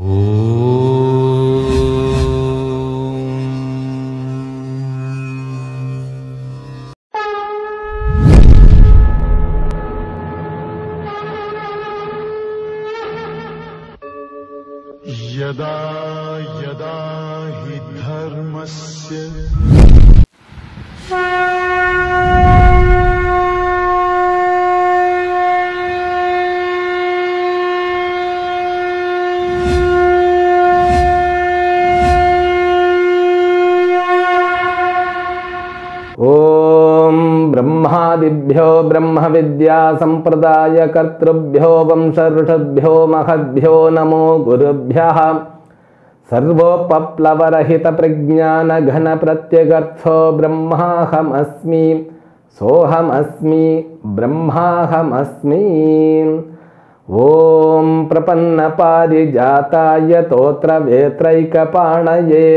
यदा यदा हि धर्मस्य ब्रह्मादिभ्यो ब्रह्म विद्या संप्रदाय कर्तृभ्यो वंश ऋषभ्यो महद्भ्यो नमो गुरुभ्यः सर्वोपप्लवरहित प्रज्ञान घन प्रत्यगर्थो ब्रह्माहमस्मि सोहमस्मि ब्रह्माहमस्मि। ओम प्रपन्न पारिजाताय तोत्र वेत्रैकपाणये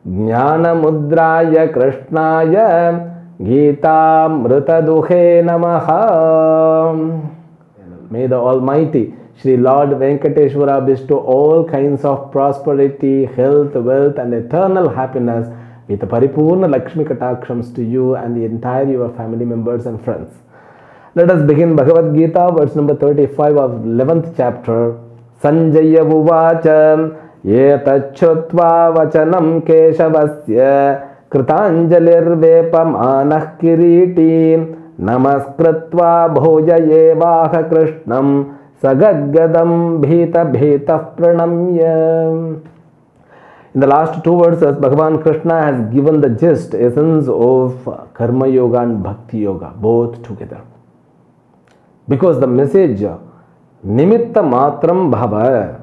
ज्ञानमुद्राय कृष्णाय गीतामृतदुहे नमः। May the Almighty Shri Lord Venkateshwara bestow all kinds of prosperity, health, wealth and eternal happiness with Paripurna Lakshmi Katakshams to you and the entire your family members and friends. Let us begin Bhagavad Gita, verse number 35 of 11th chapter. Sanjaya Uvacha Etachutva Vachanam Keshavasya Kritanjalirvepamanah Kiriti Namaskritva Bhojayevaha Krishnam Sagadgadam Bhita Bhita Pranamya. In the last two verses, Bhagavan Krishna has given the gist, essence of Karma Yoga and Bhakti Yoga, both together. Because the message, Nimitta Matram Bhava.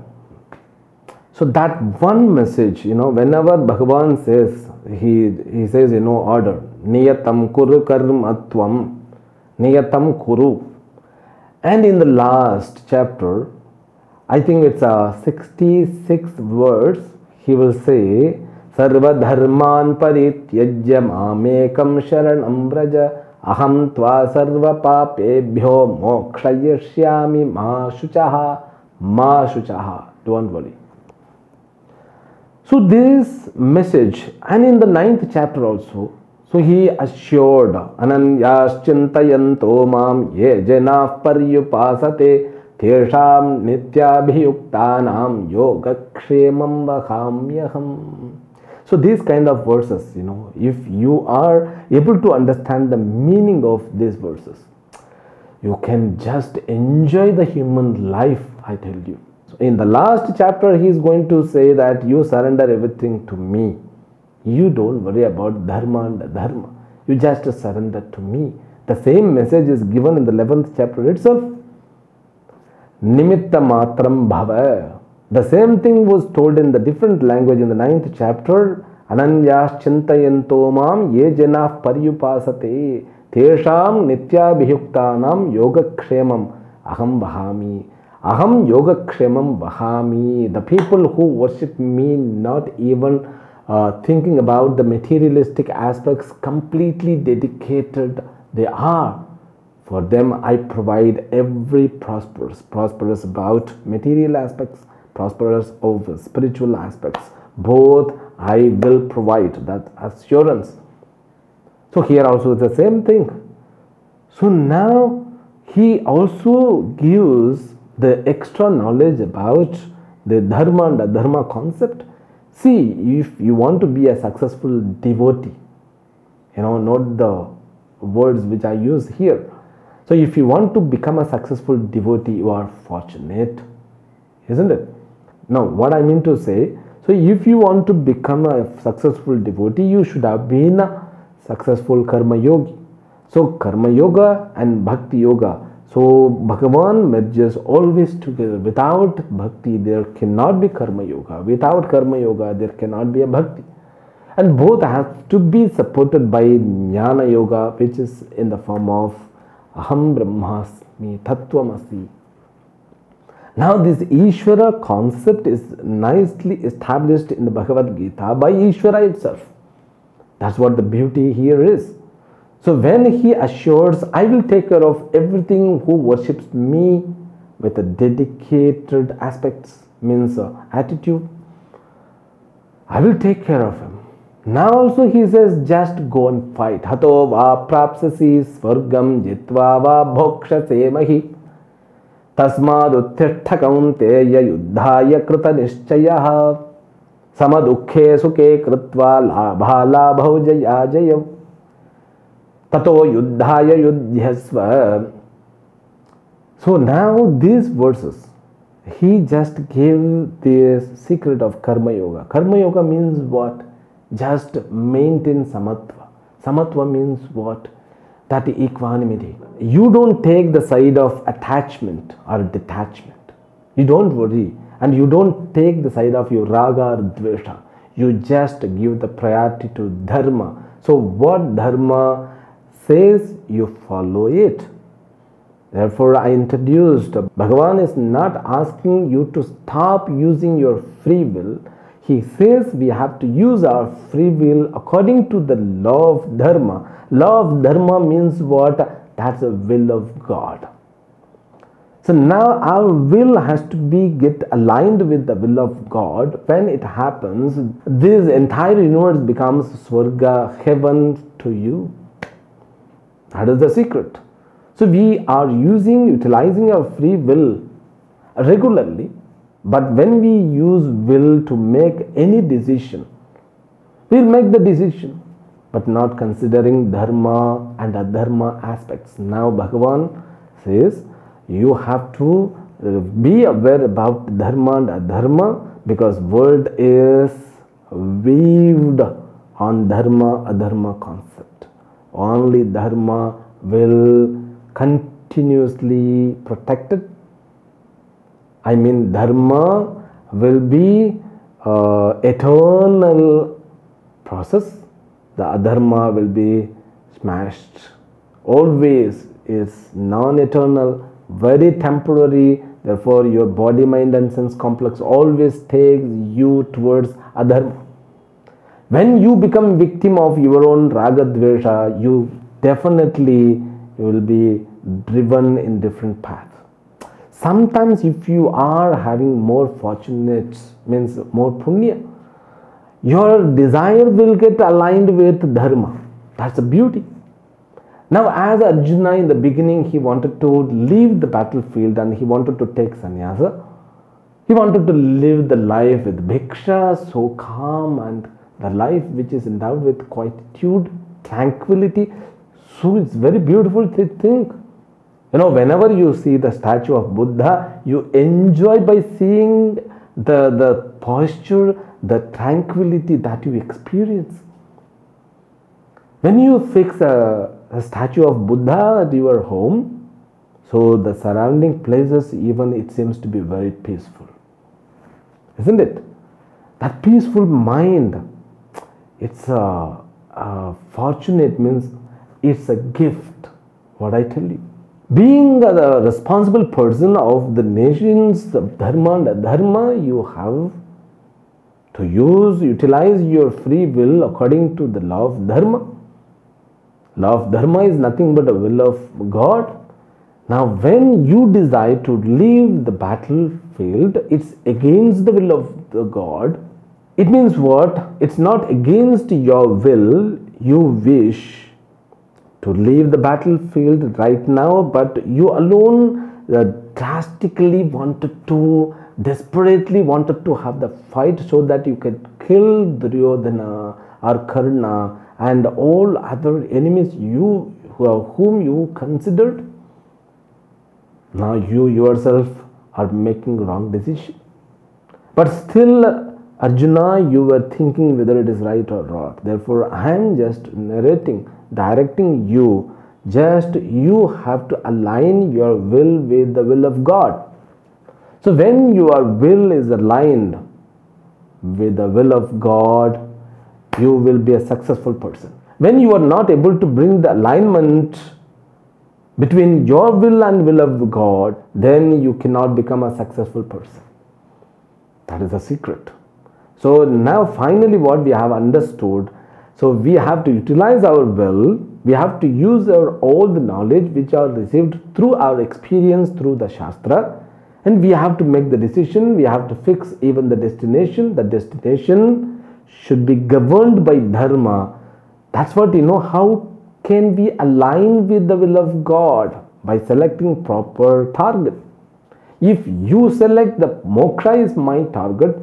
So that one message, whenever Bhagavan says, he says in no order, Niyatam Kuru Karmatvam, Niyatam Kuru. And in the last chapter, I think it's a 66th verse, he will say, Sarva Dharman Parityajya Mamekam Sharanam Vraja Aham Tva Sarva Papebhyo Mokshayashyami Ma Shuchaha. Don't worry. So this message, and in the 9th chapter also, so he assured Ananyaschintayanto mam ye jana paryupasate tesham nityabhiyuktanam yogakshemam vahamyaham. So these kind of verses, if you are able to understand the meaning of these verses, you can just enjoy the human life, I tell you. So in the last chapter, he is going to say that you surrender everything to me. You don't worry about dharma and dharma. You just surrender to me. The same message is given in the 11th chapter itself. Nimitta matram bhava. The same thing was told in the different language in the 9th chapter. Ananyas chintayanto mam ye jana paryupasate tesham nityabhiyuktanam yogakshemam aham vahami. Aham yogakshemam vahami. The people who worship me, not even thinking about the materialistic aspects, completely dedicated they are. For them I provide every prosperous about material aspects, prosperous over spiritual aspects. Both I will provide, that assurance. So here also it's the same thing. So now he also gives the extra knowledge about the dharma and adharma concept. See, if you want to be a successful devotee, note the words which I use here. So if you want to become a successful devotee, you are fortunate, isn't it? Now, what I mean to say, so if you want to become a successful devotee, you should have been a successful karma yogi. So karma yoga and bhakti yoga. So Bhagavan merges always together. Without bhakti, there cannot be karma yoga. Without karma yoga, there cannot be a bhakti. And both have to be supported by jnana yoga, which is in the form of aham brahmasmi tattvamasi. Now this Ishvara concept is nicely established in the Bhagavad Gita by Ishvara itself. That's what the beauty here is. So when he assures, I will take care of everything who worships me with a dedicated aspects, means attitude. I will take care of him. Now also he says, just go and fight. Hato va prapsasi swargam jitva va bhokshase mahi. Tasmad uttitha kaunteya yuddhaya krita nischayah. Samadukhe sukhe kritva labha labhau jaya jayam. Tato yuddhaya yudhyasva. So now these verses, he just gave this secret of Karma Yoga. Karma Yoga means what? Just maintain samatva. Samatva means what? That equanimity. You don't take the side of attachment or detachment. You don't worry. And you don't take the side of your raga or dvesha. You just give the priority to dharma. So what dharma says, you follow it. Therefore, I introduced, Bhagavan is not asking you to stop using your free will. He says we have to use our free will according to the law of dharma. Law of dharma means what? That's the will of God. So now our will has to get aligned with the will of God. When it happens, this entire universe becomes Swarga, heaven to you. That is the secret. So we are utilizing our free will regularly, but when we use will to make any decision, we'll make the decision, but not considering dharma and adharma aspects. Now Bhagavan says you have to be aware about dharma and adharma, because world is weaved on dharma adharma concept. Only dharma will continuously protected. I mean dharma will be eternal process. The adharma will be smashed. Always is non-eternal, very temporary. Therefore your body, mind and sense complex always takes you towards adharma. When you become victim of your own raga dvesha, you definitely will be driven in different paths. Sometimes if you are having more fortunate, means more punya, your desire will get aligned with dharma. That's the beauty. Now as Arjuna in the beginning, he wanted to leave the battlefield and he wanted to take sannyasa. He wanted to live the life with bhiksha, so calm, and the life which is endowed with quietude, tranquility. So it's very beautiful to think. You know, whenever you see the statue of Buddha, you enjoy by seeing the posture, the tranquility that you experience. When you fix a statue of Buddha at your home, so the surrounding places, even it seems to be very peaceful. Isn't it? That peaceful mind, it's fortunate, means it's a gift, what I tell you. Being the responsible person of the nations of dharma and adharma, you have to utilize your free will according to the law of dharma. Law of dharma is nothing but a will of God. Now when you decide to leave the battlefield, it's against the will of the God. It means what? It's not against your will. You wish to leave the battlefield right now, but you alone drastically desperately wanted to have the fight so that you could kill Duryodhana or Karna and all other enemies whom you considered. Now you yourself are making wrong decision. But still, Arjuna, you were thinking whether it is right or wrong. Therefore, I am just narrating, directing you. Just you have to align your will with the will of God. So when your will is aligned with the will of God, you will be a successful person. When you are not able to bring the alignment between your will and will of God, then you cannot become a successful person. That is the secret. So now finally what we have understood, so we have to utilize our will, we have to use all the knowledge which are received through our experience through the Shastra, And we have to make the decision, we have to fix even the destination. The destination should be governed by dharma. That's what, how can we align with the will of God? By selecting proper target. If you select the moksha is my target,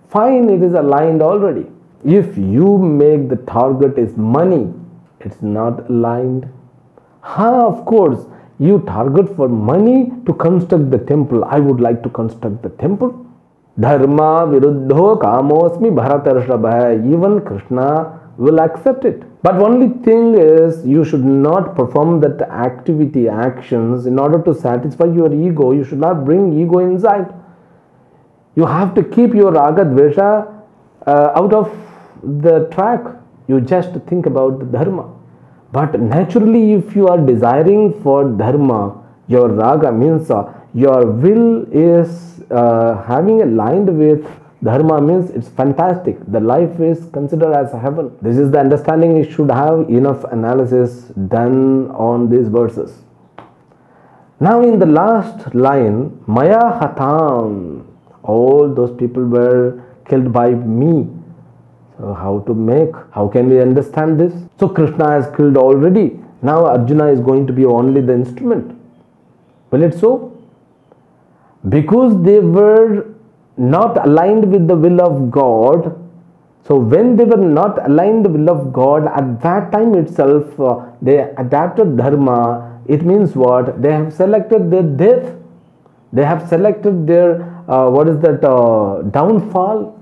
fine, it is aligned already. If you make the target is money, it's not aligned. Of course, you target for money to construct the temple. I would like to construct the temple. Dharma viruddho kamosmi bharatarshava. Even Krishna will accept it. But only thing is, you should not perform that activity, actions in order to satisfy your ego. You should not bring ego inside. You have to keep your raga dvesha out of the track. You just think about the dharma. But naturally, if you are desiring for dharma, your raga means your will is having aligned with dharma, means it's fantastic. The life is considered as a heaven. This is the understanding. We should have enough analysis done on these verses. Now in the last line, Maya Hatam, all those people were killed by me. So how can we understand this? So Krishna has killed already. Now Arjuna is going to be only the instrument. Will it so? Because they were not aligned with the will of God. So when they were not aligned with the will of God, at that time itself they adapted dharma. It means what? They have selected their death. They have selected their downfall.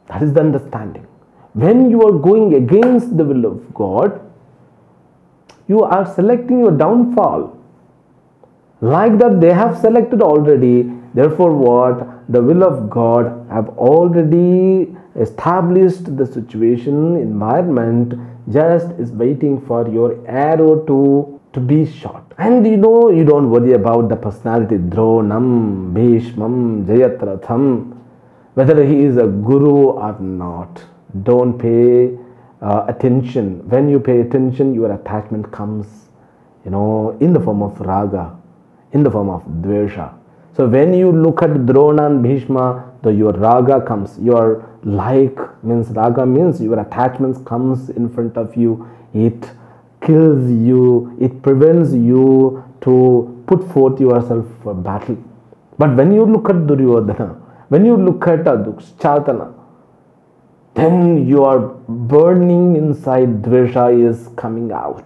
That is the understanding. When you are going against the will of God, you are selecting your downfall. Like that, they have selected already. Therefore, what? The will of God have already established the situation, environment, just is waiting for your arrow to be shot. And you don't worry about the personality, Dronam, Bhishmam, Jayatratham, whether he is a guru or not. Don't pay attention. When you pay attention, your attachment comes, in the form of raga, in the form of dvesha. So when you look at Drona and Bhishma, your raga comes. Your raga means your attachments comes in front of you. It kills you. It prevents you to put forth yourself for battle. But when you look at Duryodhana, when you look at Dushchatana, then your burning inside dvesha is coming out.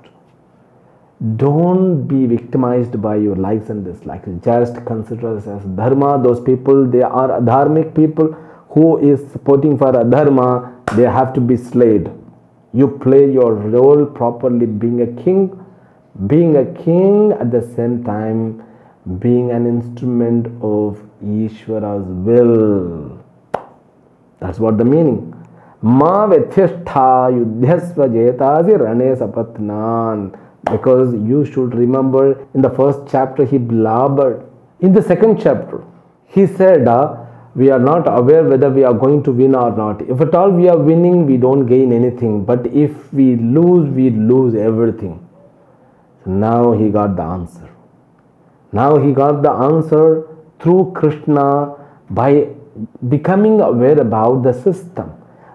Don't be victimized by your likes and dislikes. Just consider us as dharma. Those people, they are adharmic people. Who is supporting for adharma, they have to be slayed. You play your role properly, being a king at the same time being an instrument of Ishvara's will. That's what the meaning. Ma Vethyashtha Yudhyasva Jetasi Rane Sapatnan. Because you should remember, in the first chapter he blabbered. In the second chapter, he said, we are not aware whether we are going to win or not. If at all we are winning, we don't gain anything. But if we lose everything. So now he got the answer. Now he got the answer through Krishna by becoming aware about the system.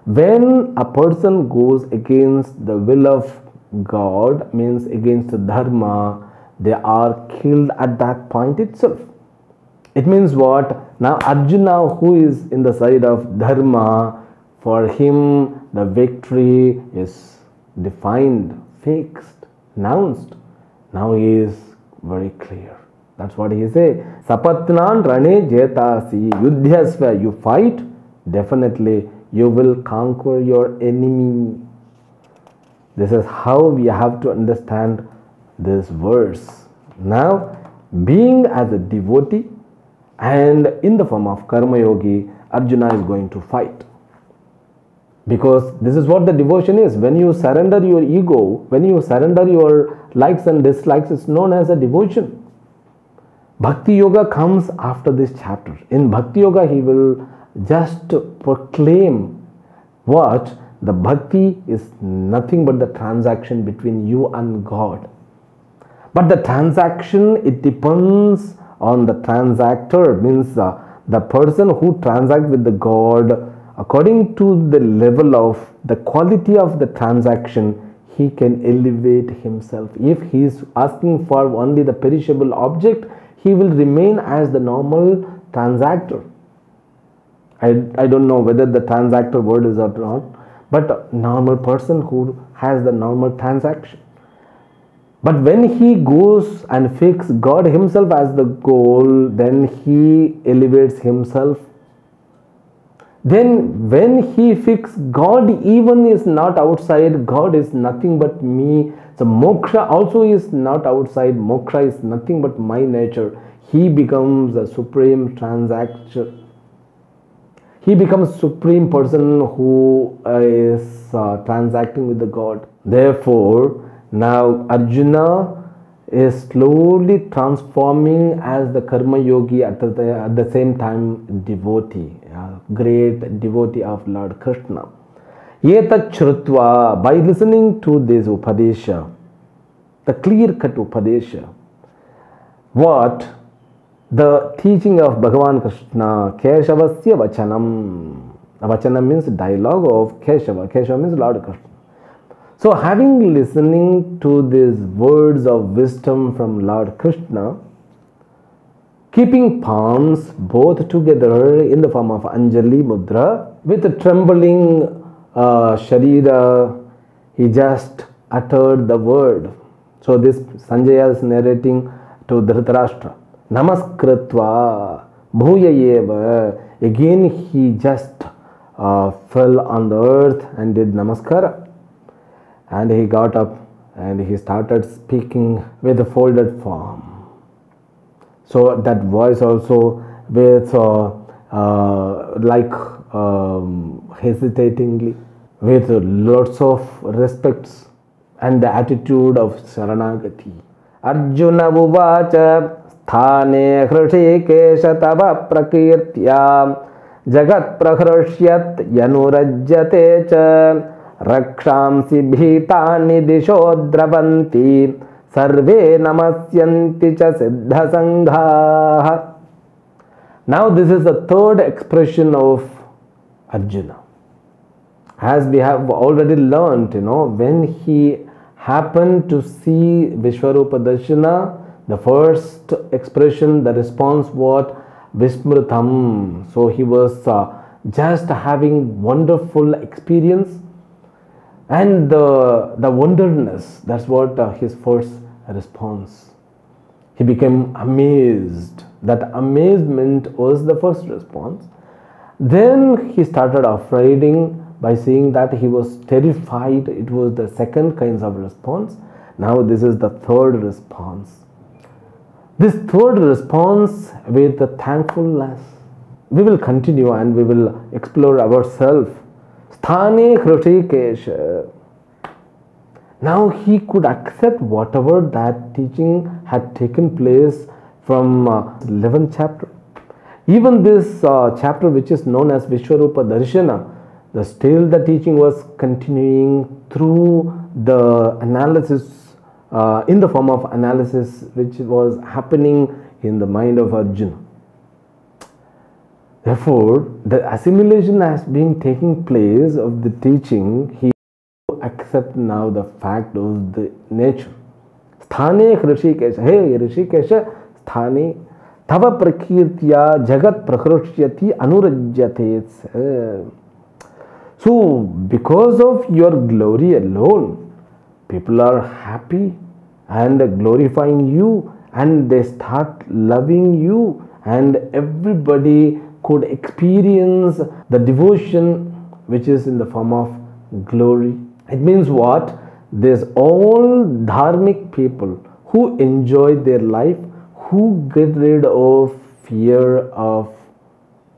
When a person goes against the will of God, means against the dharma, they are killed at that point itself. It means what? Now Arjuna, who is in the side of dharma, for him the victory is defined, fixed, announced. Now he is very clear. That's what he says. Sapatnan rane jetasi yudhyasva. You fight, definitely you will conquer your enemy. This is how we have to understand this verse. Now, being as a devotee and in the form of karma yogi, Arjuna is going to fight. Because this is what the devotion is. When you surrender your ego, when you surrender your likes and dislikes, it's known as a devotion. Bhakti Yoga comes after this chapter. In Bhakti Yoga, he will just proclaim what? The bhakti is nothing but the transaction between you and God. But the transaction, it depends on the transactor, means the person who transacts with the God, according to the level of the quality of the transaction, he can elevate himself. If he is asking for only the perishable object, he will remain as the normal transactor. I don't know whether the transactor word is or not, but a normal person who has the normal transaction. But when he goes and fixes God himself as the goal, then he elevates himself. Then when he fixes God even is not outside, God is nothing but me. So moksha also is not outside, moksha is nothing but my nature. He becomes a supreme transactor. He becomes supreme person who is transacting with the God. Therefore, now Arjuna is slowly transforming as the karma yogi, at the same time devotee, great devotee of Lord Krishna. Etat Shrutva, by listening to this Upadesha, the clear cut Upadesha, what? The teaching of Bhagavan Krishna, Keshavasya Vachanam. Vachanam means dialogue of Keshava. Keshava means Lord Krishna. So having listening to these words of wisdom from Lord Krishna, keeping palms both together in the form of Anjali Mudra, with a trembling Sharira, he just uttered the word. So this Sanjaya is narrating to Dhritarashtra. Namaskritva bhuyayeva. Again he just fell on the earth and did namaskara. And he got up and he started speaking with a folded form. So that voice also with hesitatingly, with lots of respects and the attitude of Saranagati. Arjuna Uvacha Sthane Hrishikesh Tava Prakirtya Jagat Prahrashyat Yanurajyate Cha Rakshamsi Bhitani Disho Dravanti Sarve Namasyanti Cha Siddha Sangha. Now this is the third expression of Arjuna. As we have already learnt, when he happened to see Vishwarupa Darshana, the first expression, the response was Vismrutam. So he was just having wonderful experience and the wonderness. That's what his first response. He became amazed. That amazement was the first response. Then he started afraiding by saying that he was terrified. It was the second kind of response. Now this is the third response. This third response with the thankfulness. We will continue and we will explore ourselves. Sthane Hrishikesh. Now he could accept whatever that teaching had taken place from 11th chapter. Even this chapter, which is known as Vishwarupa Darshana, still the teaching was continuing through the analysis, in the form of analysis which was happening in the mind of Arjuna. Therefore, the assimilation has been taking place of the teaching. He accepts now the fact of the nature. Sthane Hrishikesh. Hey Hrishikesh, Sthane Tava Prakirtya Jagat Prahrushyati Anurajyate. So, because of your glory alone, people are happy and glorifying you, and they start loving you, and everybody could experience the devotion which is in the form of glory. It means what? There's all dharmic people who enjoy their life, who get rid of fear of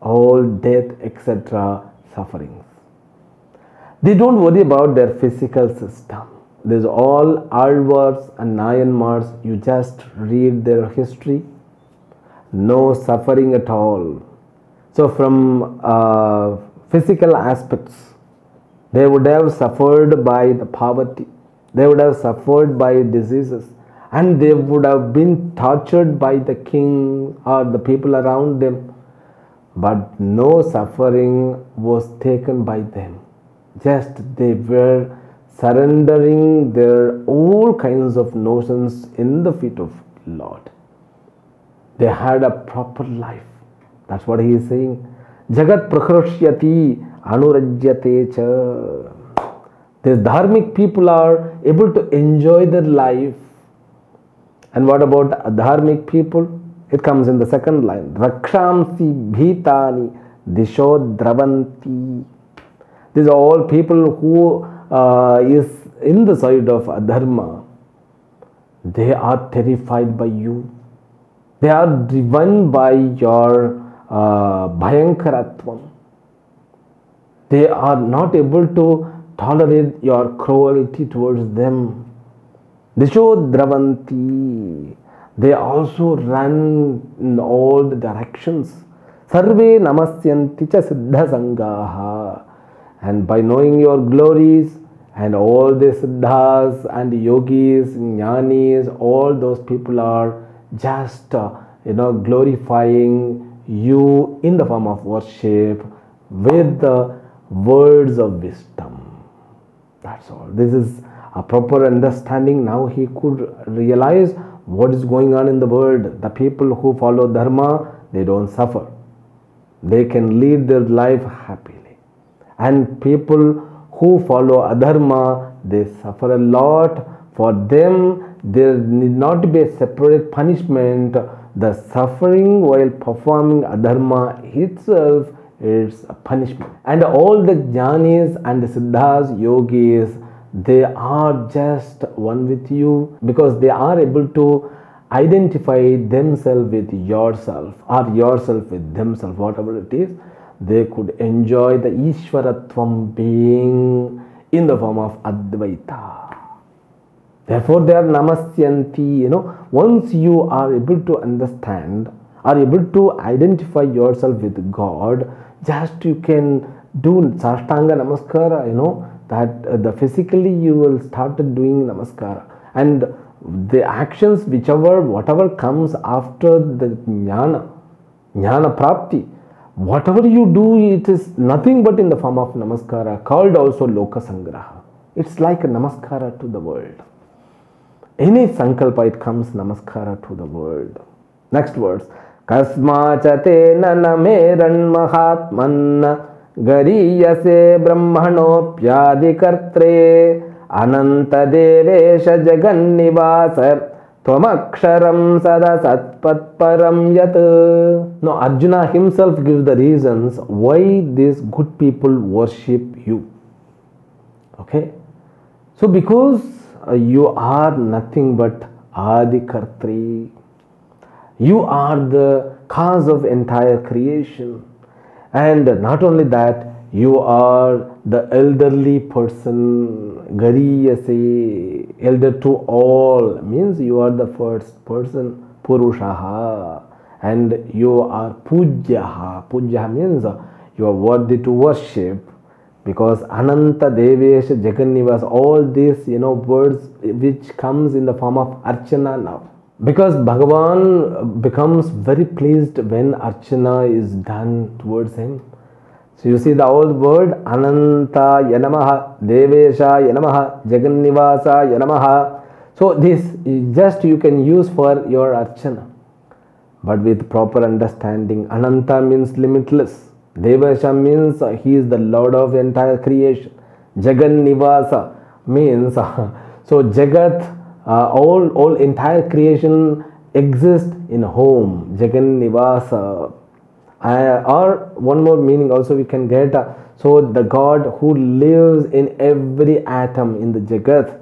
all death, etc., sufferings. They don't worry about their physical system. There's all Alvars and Nayanmars. You just read their history. No suffering at all. So from physical aspects, they would have suffered by the poverty. They would have suffered by diseases. and they would have been tortured by the king or the people around them, but no suffering was taken by them. Just they were surrendering their all kinds of notions in the feet of Lord. They had a proper life. That's what he is saying. Jagat prakrushyati anurajyate cha. These dharmic people are able to enjoy their life. And what about adharmic people? It comes in the second line. Rakshamsi bhitani disho dravanti. These are all people who is in the side of adharma. They are terrified by you. They are driven by your bhayankaratvam. They are not able to tolerate your cruelty towards them. Disho dravanti. They also run in all the directions. Sarve namasyanti cha siddha sangaha. And by knowing your glories and all the siddhas and yogis, jnanis, all those people are just glorifying you in the form of worship with the words of wisdom. That's all. This is a proper understanding. Now he could realize what is going on in the world. The people who follow dharma, they don't suffer. They can lead their life happily. And people who follow adharma, they suffer a lot. For them, there need not be a separate punishment. The suffering while performing adharma itself is a punishment. And all the jnanis and the siddhas, yogis, they are just one with you because they are able to identify themselves with yourself or yourself with themselves, whatever it is. They could enjoy the Ishwaratvam being in the form of Advaita. Therefore, they are namasyanti. Once you are able to understand, are able to identify yourself with God, just you can do Sashtanga Namaskara, that the physically you will start doing Namaskara. And the actions, whatever comes after the Jnana Prapti, whatever you do, it is nothing but in the form of Namaskara, called also Loka Sangraha. It's like a Namaskara to the world. Any Sankalpa, it comes Namaskara to the world. Next words. Kasmachate nanameran mahatman gariyase brahmanopyadikartre ananta devesha jagannivasa Tvamaksharam sada satpatparam yat. Now Arjuna himself gives the reasons why these good people worship you. Okay. So because you are nothing but Adikartri. You are the cause of entire creation. And not only that, you are the elderly person, Gariyase, elder to all, means you are the first person, Purushaha, and you are Pujyaha. Pujyaha means you are worthy to worship, because Ananta Devesha Jagannivas, all these words which comes in the form of Archana now. Because Bhagavan becomes very pleased when Archana is done towards him. So you see the old word Ananta Yanamaha, Devesha Yanamaha, Jagannivasa Yanamaha. So this just you can use for your Archana. But with proper understanding, Ananta means limitless. Devesha means he is the Lord of entire creation. Jagannivasa means so Jagat, all entire creation exists in home. Jagannivasa. Or one more meaning also we can get. So the God who lives in every atom in the Jagat.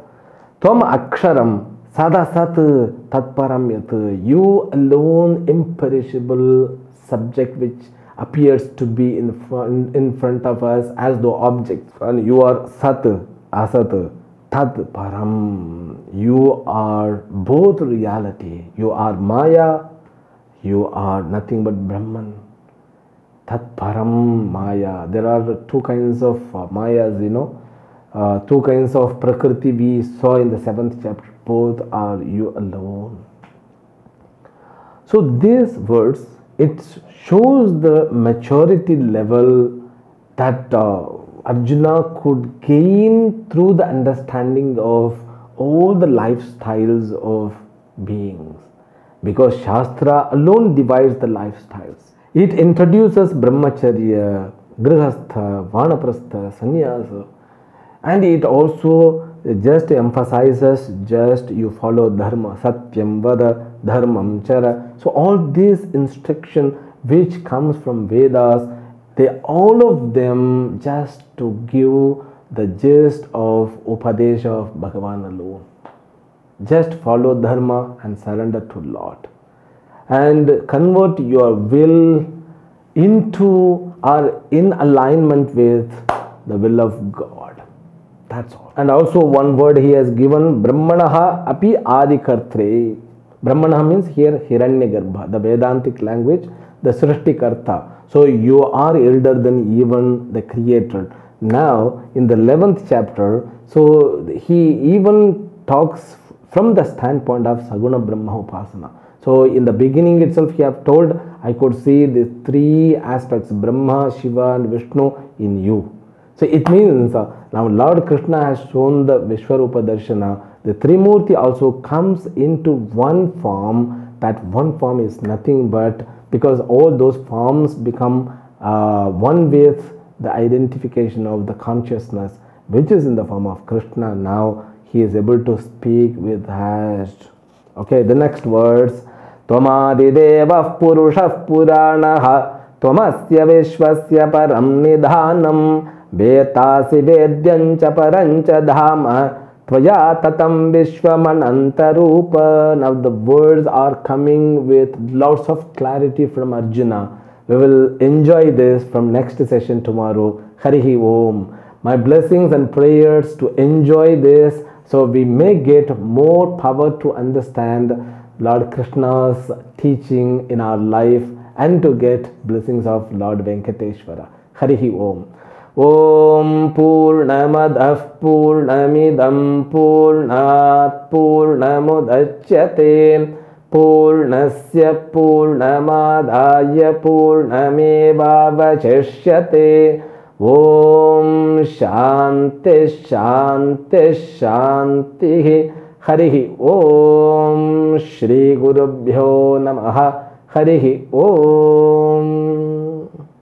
Tvam Aksharam Sada Sat Tatparam Yat. You alone, imperishable subject which appears to be in front of us as though objects. And you are Sat, Asat, Tat Param. You are both reality. You are Maya. You are nothing but Brahman. Tat Param Maya. There are two kinds of Mayas, two kinds of Prakriti we saw in the 7th chapter. both are you alone. So these words, it shows the maturity level that Arjuna could gain through the understanding of all the lifestyles of beings, because Shastra alone divides the lifestyles. It introduces brahmacharya, grihastha, vanaprastha, sannyasa, and it also just emphasizes just you follow dharma, satyam vada, dharmam chara. So all these instruction which comes from Vedas, they all of them just to give the gist of Upadesha of Bhagavan alone. Just follow dharma and surrender to Lord, and convert your will into or in alignment with the will of God. That's all. And also one word he has given, Brahmanaha api adikartre. Brahmanaha means here Hiranyagarbha, the Vedantic language, the Srishtikarta. So you are elder than even the Creator. Now in the 11th chapter, so he even talks from the standpoint of Saguna Brahma Upasana. So in the beginning itself he have told, I could see the three aspects, Brahma, Shiva and Vishnu in you. So it means now Lord Krishna has shown the Vishwarupa Darshana. The Trimurti also comes into one form. That one form is nothing but, because all those forms become one with the identification of the consciousness which is in the form of Krishna. Now he is able to speak with that. Okay, the next words. Tvamadidevah purushah puranaha tvamasya vishwasya param nidhanam vetasi vedyancha parancha dhama tvaya tatam vishwamanantarupa. Now the words are coming with lots of clarity from Arjuna. We will enjoy this from next session tomorrow. Harihi Om. My blessings and prayers to enjoy this, so we may get more power to understand Lord Krishna's teaching in our life and to get blessings of Lord Venkateshwara. Harihi Om. Om Purnamadah Purnamidam Purnat Purnamudachyate Purnasya Purnamadaya Purnamevavachishyate. Om Shanti Shanti Shanti. Harihi Om. Shri Gurubhyo Namaha. Harihi Om.